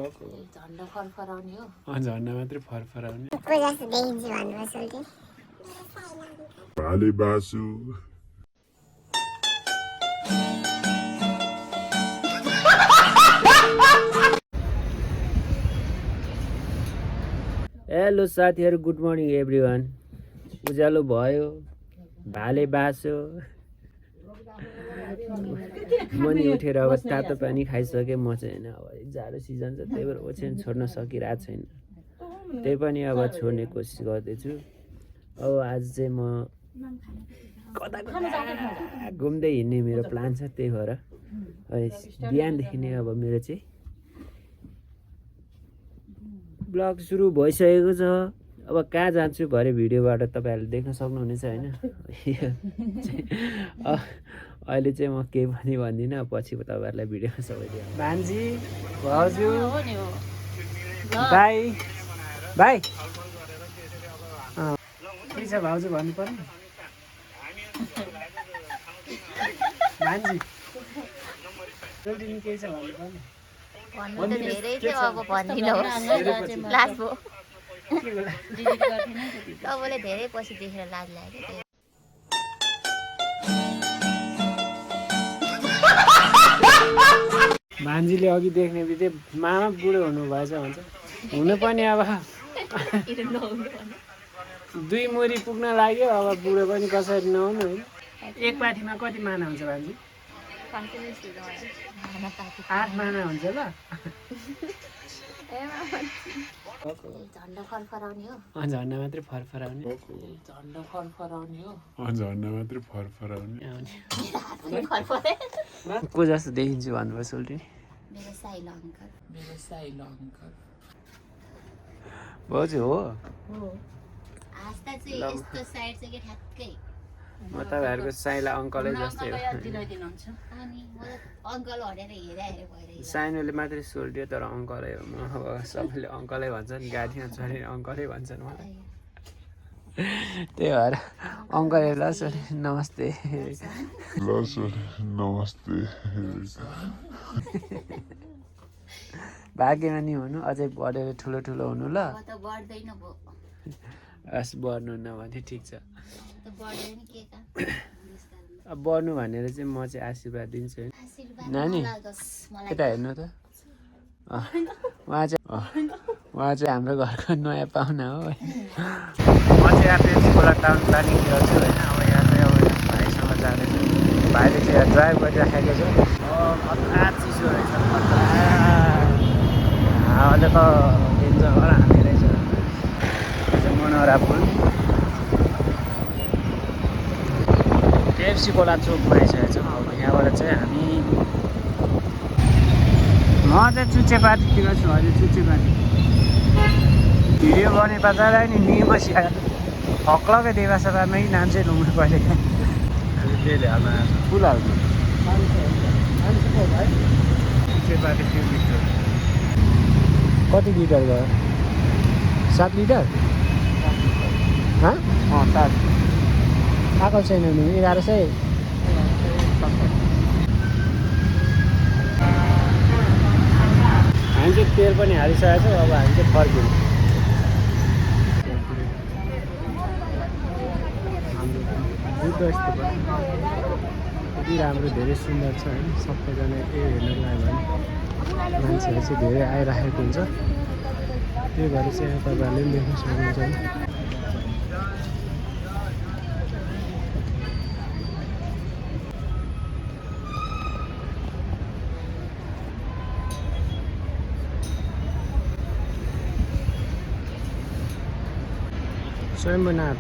झन्डा फरफराउने हो झन्डा मात्रै फरफराउने जस्तो देखिन्छ भन्नुभयो सोल्टी भाले बासु हेलो साथीहरू, गुड मर्निङ एभ्रिवान। उज्यालो भयो, भाले बासो। म नि उठेर अब तातो पानी खाइसकेँ। म चाहिँ होइन, अब जाडो सिजन छ, त्यही भएर ओछ्यान छोड्न सकिरहेको छैन। त्यही पनि अब छोड्ने कोसिस गर्दैछु। अब आज चाहिँ म कता कता घुम्दै हिँड्ने मेरो प्लान छ। त्यही भएर बिहानदेखि नै अब मेरो चाहिँ ब्लग सुरु भइसकेको छ। अब कहाँ जान्छु भरे भिडियोबाट तपाईँहरूले देख्न सक्नुहुनेछ होइन। अहिले चाहिँ म केही पनि भन्दिनँ, पछि तपाईँहरूलाई भिडियोमा सबै दिएँ। भान्जी, भाउजू, भाइ भाइ के छ भाउजू भन्नु पर्ने? भान्जी के छ भन्नु पर्ने? भन्नु त धेरै थियो, अब भनिदिनुहोस्। लाज भयो, तपाईँले धेरै पछि देखेर लाज लाग्यो। भान्जीले अघि देख्ने बित्तिकै मामा बुढो हुनुभएछ भन्छ। हुनु पनि अब 2 मुरी पुग्न लाग्यो, अब बुढो पनि कसरी नहुनु होइन। एक पाठीमा कति माना हुन्छ भान्जी? 8 माना हुन्छ ल। झन्डा फरफराउने हो झन्डा मात्रै फरफराउने झन्डा मात्रै फरफराउने को जस्तो देखिन्छु भन्नुभयो सोल्टी। मेरो साइलो अङ्कल भाउजू हो। आस्था चाहिँ यस्तो साइड चाहिँ के ठ्याक्कै म तपाईँहरूको साइला अङ्कलै जस्तै हो। अनि म अङ्कल भनेर हेरेर भइरहेको साइनोले मात्रै सोल्टियो, तर अङ्कलै हो। म अब सबैले अङ्कलै भन्छन्, गाडीमा चढेर अङ्कलै भन्छन् मलाई। त्यही भएर अङ्कल ल सोल्टी नमस्ते। नमस्ते। भाग्यमा नि हुनु, अझै बढेर ठुलो ठुलो हुनु ल। अब त बढ्दैन भयो, हस् बढ्नु न भने ठिक छ। त बढ्दैन के का। अब बढ्नु भनेर चाहिँ म चाहिँ आशीर्वाद दिन्छु होइन। नानी यता हेर्नु त, उहाँ चाहिँ हाम्रो घरको नयाँ पाहुना हो। म चाहिँ यहाँ पेप्सीकोला टाउन प्लानिङ गर्छु होइन। अब यहाँ चाहिँ अब भाइसँग जाँदैछु। भाइले चाहिँ ड्राइभ गरिराखेको छ। खतरा चिसो रहेछ, खतरा हावाले त डेन्जर हान्ने रहेछ। मनोहरा पुल पेप्सीकोला चोक भइसकेको छ। अब यहाँबाट चाहिँ हामी म चाहिँ चुच्चेपाटीतिर छु। हजुर चुच्चेपाटी भिडियो गर्ने पाचालाई नि निमसिया हक्लकै देवासभामै नाम चाहिँ लुम्नु पऱ्यो। फुल हाल्नु चुच्चेपाटी 3 लिटर। कति लिटर गयो? 7 लिटर। आएको छैन नि 1100। हामी चाहिँ तेल पनि हालिसकेको छौँ। अब हामी चाहिँ फर्क्यौँ। बुद्धस्तूप कति राम्रो, धेरै सुन्दर छ होइन। सबैजना हेर्नको लागि भने मान्छेहरू चाहिँ धेरै आइराखेको हुन्छ। त्यही भएर चाहिँ यहाँ तपाईँहरूले पनि देख्न सक्नुहुन्छ। स्वयम्भूनाथ